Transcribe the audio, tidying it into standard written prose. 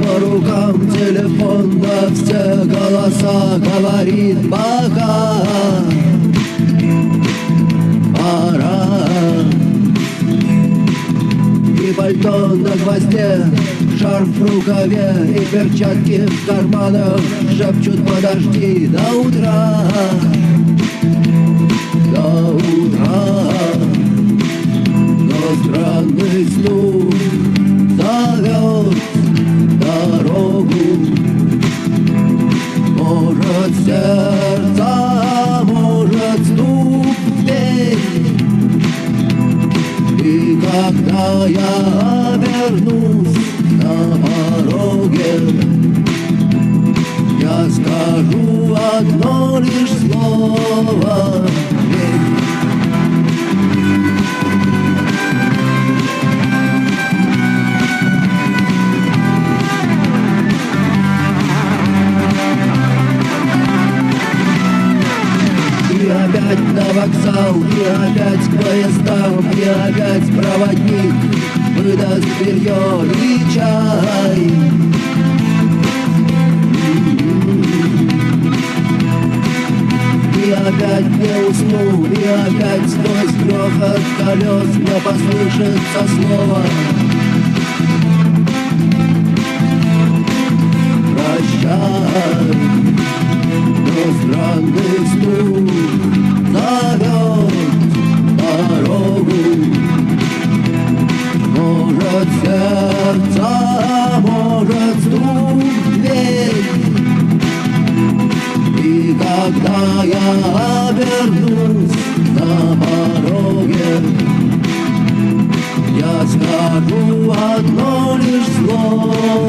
по рукам телефон, на все голоса говорит пока. Пора. И пальто на гвозде, шарф в рукаве и перчатки в карманах шепчут: подожди до утра. До утра. Но странный стук зовет дорогу. Может, сердце, может, стук в дверь. И когда я обернусь на пороге, я скажу одно лишь слово: верь. И опять на вокзал, и опять к поездам, и опять проводник выдаст белье и чай. И опять не усну, и опять сквозь грохот колес мне послышится слово: прощай. Но странный стук зовет дорогу. Может, сердце, может, стук в дверь. И когда я обернусь на пороге, я скажу одно лишь слово: